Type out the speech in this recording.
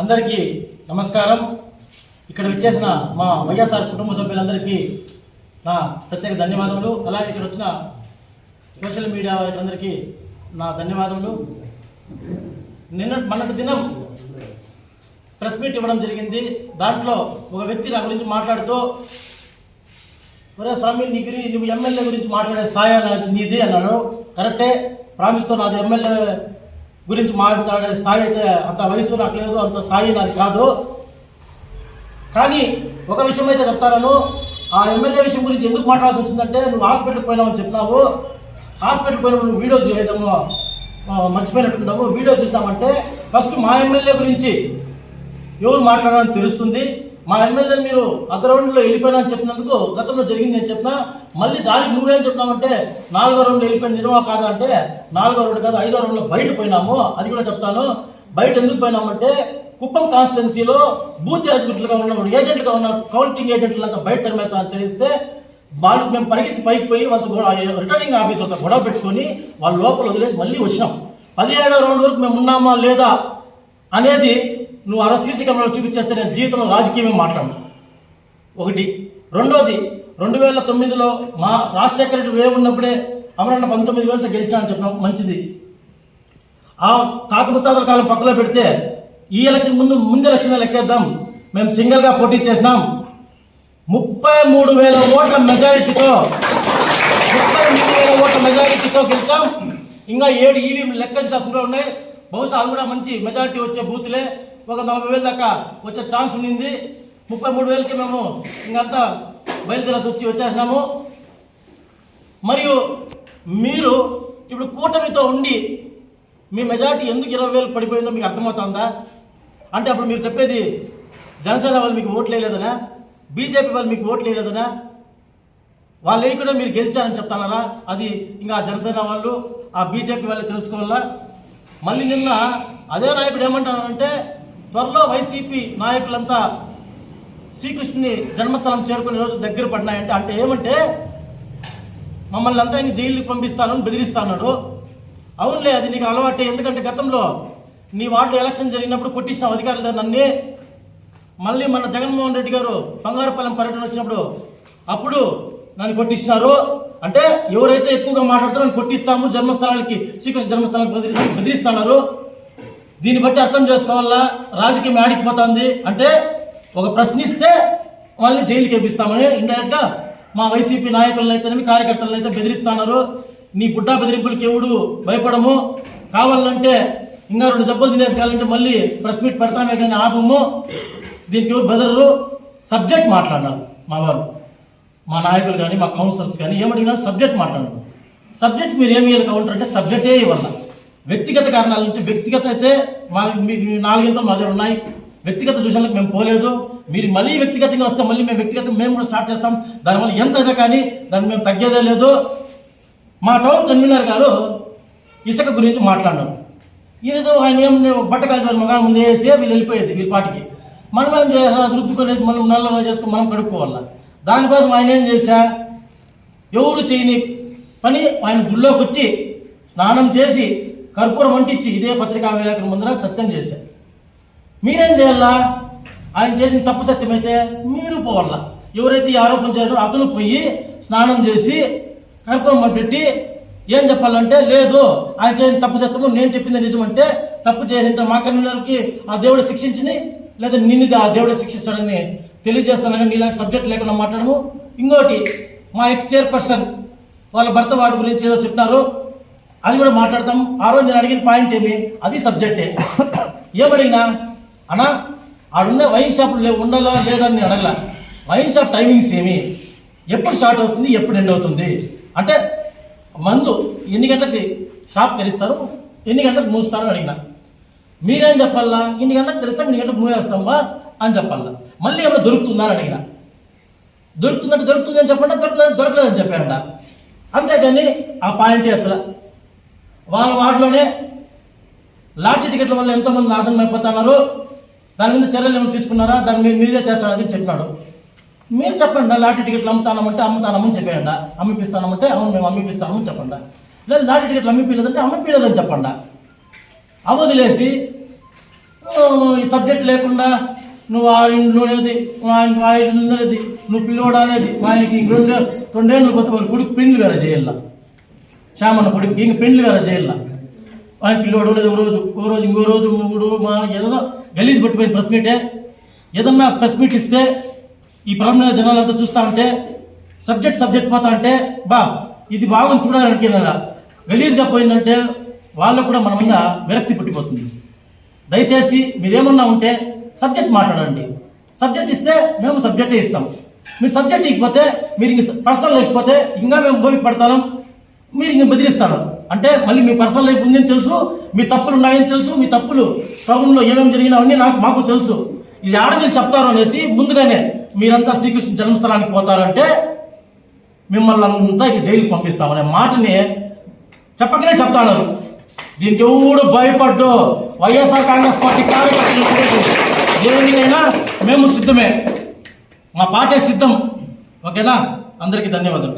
అందరికీ నమస్కారం. ఇక్కడ విచ్చేసిన మా వైఎస్ఆర్ కుటుంబ సభ్యులందరికీ నా ప్రత్యేక ధన్యవాదములు. అలాగే ఇక్కడ వచ్చిన సోషల్ మీడియా వారికి అందరికీ నా ధన్యవాదములు. మొన్నటి దినం ప్రెస్ మీట్ ఇవ్వడం జరిగింది. దాంట్లో ఒక వ్యక్తి నా గురించి మాట్లాడుతూ, ఒరే స్వామి నువ్వు ఎమ్మెల్యే గురించి మాట్లాడే స్థాయి నీది అన్నాడు. కరెక్టే, ప్రామిస్తో నాది ఎమ్మెల్యే గురించి మాట్లాడే స్థాయి అయితే అంత వయసు నాకు లేదు, అంత స్థాయి నాది కాదు. కానీ ఒక విషయం అయితే చెప్తాను, ఆ ఎమ్మెల్యే విషయం గురించి ఎందుకు మాట్లాడాల్సి వచ్చిందంటే, నువ్వు హాస్పిటల్కి పోయినావని చెప్పినావు. హాస్పిటల్కి పోయినప్పుడు నువ్వు వీడియో చేయడము మర్చిపోయినట్టున్నావు. వీడియో చూసినామంటే ఫస్ట్ మా ఎమ్మెల్యే గురించి ఎవరు మాట్లాడాలని తెలుస్తుంది. మా ఎమ్మెల్యే మీరు అర్ధ రౌండ్లో వెళ్ళిపోయినా అని చెప్పినందుకు గతంలో జరిగింది నేను చెప్పినా. మళ్ళీ దానికి నువ్వేం చెప్తున్నావంటే 4వ రౌండ్లో వెళ్ళిపోయిన నిజమా కాదా అంటే 4వ రౌండ్ కాదు 5వ రౌండ్లో బయట పోయినాము. అది కూడా చెప్తాను. బయట ఎందుకు పోయినామంటే కుప్పం కాన్స్టిట్యున్సీలో బూత్ ఏజెంట్లుగా ఉన్న ఏజెంట్గా ఉన్న కౌంటింగ్ ఏజెంట్లంతా బయట తరిమేస్తానని తెలిస్తే వాళ్ళకి మేము పరిగెత్తి పైకి పోయి వాళ్ళతో రిటర్నింగ్ ఆఫీసర్తో గొడవ పెట్టుకొని వాళ్ళ లోపల వదిలేసి మళ్ళీ వచ్చినాం. 17వ రౌండ్ వరకు మేము ఉన్నామా లేదా అనేది నువ్వు ఆ రోజు సీసీ కెమెరాలో చూపించేస్తే నేను జీవితంలో రాజకీయమే మాట్లాడు. ఒకటి. రెండోది, 2009లో మా రాజశేఖర రెడ్డి వేవ్ ఉన్నప్పుడే అమరన్న 19,000తో గెలిచినానని చెప్పినాం, మంచిది. ఆ తాత ముత్తాతల కాలం పక్కలో పెడితే ఈ ఎలక్షన్ ముందు ఎలక్షన్ లెక్కేద్దాం. మేము సింగిల్గా పోటీ చేసినాం. 33,000 ఓట్ల మెజారిటీతో గెలిచాం. ఇంకా 7 ఈవీఎం లెక్కించాల్సిన ఉన్నాయి. బహుశా అది కూడా మంచి మెజారిటీ వచ్చే బూత్లే. ఒక 40,000 దాకా వచ్చే ఛాన్స్ ఉండింది. 33,000కి మేము ఇంకంతా బయలుదేరాల్సి వచ్చేసినాము. మరియు మీరు ఇప్పుడు కూటమితో ఉండి మీ మెజారిటీ ఎందుకు 20,000 పడిపోయిందో మీకు అర్థమవుతుందా? అంటే అప్పుడు మీరు చెప్పేది జనసేన వాళ్ళు మీకు ఓట్లు వేయలేదనా, బీజేపీ వాళ్ళు మీకు ఓట్లు వేయలేదనా, వాళ్ళు వేయకుండా మీరు గెలిచారని చెప్తున్నారా? అది ఇంకా జనసేన వాళ్ళు ఆ బీజేపీ వాళ్ళే తెలుసుకోవాలా. మళ్ళీ నిన్న అదే నాయకుడు ఏమంటానంటే, త్వరలో వైసీపీ నాయకులంతా శ్రీకృష్ణుని జన్మస్థలం చేరుకునే రోజు దగ్గర పడినాయంటే, అంటే ఏమంటే మమ్మల్ని అంతా ఇంక జైలుకి పంపిస్తానని బెదిరిస్తాడు. అవునులే, అది నీకు అలవాటే. ఎందుకంటే గతంలో నీ వార్డు ఎలక్షన్ జరిగినప్పుడు కొట్టించిన అధికారులు నన్నే. మళ్ళీ మన జగన్మోహన్ రెడ్డి గారు బంగారుపాలెం పర్యటన వచ్చినప్పుడు అప్పుడు నన్ను కొట్టిస్తున్నారు. అంటే ఎవరైతే ఎక్కువగా మాట్లాడతారో నన్ను కొట్టిస్తాము, జన్మస్థలానికి శ్రీకృష్ణ జన్మస్థలానికి బెదిరిస్తున్నారు. దీన్ని బట్టి అర్థం చేసుకోవాలా రాజకీయం ఆడికిపోతుంది. అంటే ఒక ప్రశ్నిస్తే వాళ్ళని జైలుకి ఎప్పిస్తామని ఇండైరెక్ట్గా మా వైసీపీ నాయకులను అయితేనేమి కార్యకర్తలను అయితే బెదిరిస్తున్నారు. నీ బుడ్డా బెదిరింపులకి ఎవడు భయపడము. కావాలంటే ఇంకా 2 దెబ్బలు తినేసుకోవాలంటే మళ్ళీ ప్రెస్ మీట్ పెడతామే కానీ ఆపము. దీనికి ఎవరు బెదరరు. సబ్జెక్ట్ మాట్లాడినారు మా వాళ్ళు, మా నాయకులు కానీ మా కౌన్సిలర్స్ కానీ. ఏమడిగినా సబ్జెక్ట్ మాట్లాడారు. సబ్జెక్ట్ మీరు ఏమి ఇవ్వాలి కౌంటర్ అంటే సబ్జెక్టే ఇవ్వాలి. వ్యక్తిగత కారణాలు అంటే వ్యక్తిగత అయితే మీకు 4 మా దగ్గర ఉన్నాయి. వ్యక్తిగత దృశ్యాలకు మేము పోలేదు. మీరు మళ్ళీ వ్యక్తిగతంగా వస్తే మళ్ళీ మేము కూడా స్టార్ట్ చేస్తాం. దానివల్ల ఎంత అయితే కానీ దాన్ని మేము తగ్గేదే లేదు. మా టౌన్ కన్వీనర్ గారు ఇసుక గురించి మాట్లాడినారు. ఈ నిజం ఆయన ఏం బట్ట కాల్చిన మగా ముందు వేసి వీళ్ళు వెళ్ళిపోయేది వీళ్ళ పాటికి. మనం ఏం చేసా రుద్దుకొనేసి మనం నల్లగా చేసుకుని మనం కడుక్కోవాలా. దానికోసం ఆయన ఏం చేశా, ఎవరు చేయని పని ఆయన గుళ్ళోకి వచ్చి స్నానం చేసి కర్పూరం వంటించి ఇదే పత్రికా విలేకరుల ముందర సత్యం చేశారు. మీరేం చేయాలా? ఆయన చేసిన తప్పు సత్యమైతే మీరు పోవాలా. ఎవరైతే ఈ ఆరోపణ చేశారో అతను పోయి స్నానం చేసి కర్పూరం వంటి ఏం చెప్పాలంటే, లేదు ఆయన చేసిన తప్పు సత్యము, నేను చెప్పింది నిజమంటే తప్పు చేసింటే మా కన్వీనర్కి ఆ దేవుడు శిక్షించని, లేదా నిన్ను ఆ దేవుడు శిక్షిస్తాడని తెలియజేస్తాను. కానీ నీలాంటి సబ్జెక్ట్ లేకుండా మాట్లాడము. ఇంకోటి, మా ఎక్స్ చైర్పర్సన్ వాళ్ళ భర్త వాడి గురించి ఏదో చెప్పినారు, అది కూడా మాట్లాడతాం. ఆ రోజు నేను అడిగిన పాయింట్ ఏమి, అది సబ్జెక్టే. ఏమడిగినా అన్నా ఆడున్న వైన్ షాపులు ఉండాలా లేదా అని అడగల. వైన్ షాప్ టైమింగ్స్ ఏమి, ఎప్పుడు స్టార్ట్ అవుతుంది, ఎప్పుడు ఎండ్ అవుతుంది, అంటే మందు ఎన్ని గంటలకి షాప్ తెరిస్తారు, ఎన్ని గంటలకు మూస్తారు అని అడిగిన. మీరేం చెప్పాలా, ఇన్ని గంటలకు తెరిస్తాం, ఇన్ని గంటలకు మూవేస్తామా అని చెప్పాలా. మళ్ళీ ఏమైనా దొరుకుతుందా అని అడిగిన. దొరుకుతుందంటే దొరుకుతుంది అని చెప్పండి, దొరకలేదని చెప్పారంట. అంతేగాని ఆ పాయింట్ ఎత్తల. వాళ్ళ వాటిలోనే లాటరీ టికెట్ల వల్ల ఎంతోమంది నాశనం అయిపోతున్నారు. దాని మీద చర్యలు ఏమైనా తీసుకున్నారా, దాని మీద మీరే చేస్తారని చెప్పినాడు. మీరు చెప్పండి, లాటరీ టికెట్లు అమ్ముతానమంటే అమ్ముతానమని చెప్పేయండి, అమ్మిపిస్తానమంటే అవును మేము అమ్మిపిస్తామని చెప్పండి. లేదా లాటరీ టికెట్లు అమ్మిపిలేదంటే అమ్మిపిలేదని చెప్పండి. అవదిలేసి ఈ సబ్జెక్ట్ లేకుండా నువ్వు ఆ ఇంట్లో అనేది ఆ ఇంట్లో అనేది నువ్వు పిల్లోడు అనేది ఆయనకి రెండేళ్ళు కొత్త వాళ్ళ కొడుకు పెండ్లు వేరే చేయాల, శ్యామన్న కొడుకు ఇంక పెండ్లు వేరే చేయాల. ఆయన పిల్లోడు అనేది ఇంకో రోజు మూడు ఏదో గలీజ్ పట్టిపోయింది ప్రెస్ మీటే. ఏదన్నా ప్రెస్ మీట్ ఇస్తే ఈ పరంగా జనాలంతా చూస్తూ ఉంటే సబ్జెక్ట్ పోతా అంటే ఇది బాగుంది చూడాలని గలీజ్గా పోయిందంటే వాళ్ళకు కూడా మన మీద విరక్తి పుట్టిపోతుంది. దయచేసి మీరేమన్నా ఉంటే సబ్జెక్ట్ మాట్లాడండి. సబ్జెక్ట్ ఇస్తే మేము సబ్జెక్టే ఇస్తాం. మీరు సబ్జెక్ట్ ఇకపోతే మీరు ఇంక పర్సనల్ లైఫ్ పోతే ఇంకా మేము భూమి పడతాం, మీరు ఇంక బెదిరిస్తాను అంటే మళ్ళీ మీ పర్సనల్ లైఫ్ ఉందని తెలుసు, మీ తప్పులు ఉన్నాయని తెలుసు, మీ తప్పులు ప్రభుత్వంలో ఏమేమి జరిగినావన్నీ మాకు తెలుసు. ఇది ఆడపిల్లలు చెప్తారు అనేసి ముందుగానే మీరంతా శ్రీకృష్ణ జన్మస్థలానికి పోతారంటే మిమ్మల్ని అంతా ఇక జైలుకి పంపిస్తామనే మాటని చెప్పకనే చెప్తాను. దీనికి ఎవడు భయపడ్డు వైఎస్ఆర్ కాంగ్రెస్ పార్టీ కార్యకర్తలు దేనికైనా మేము సిద్ధమే, మా పార్టీ సిద్ధం. ఓకేనా? అందరికీ ధన్యవాదాలు.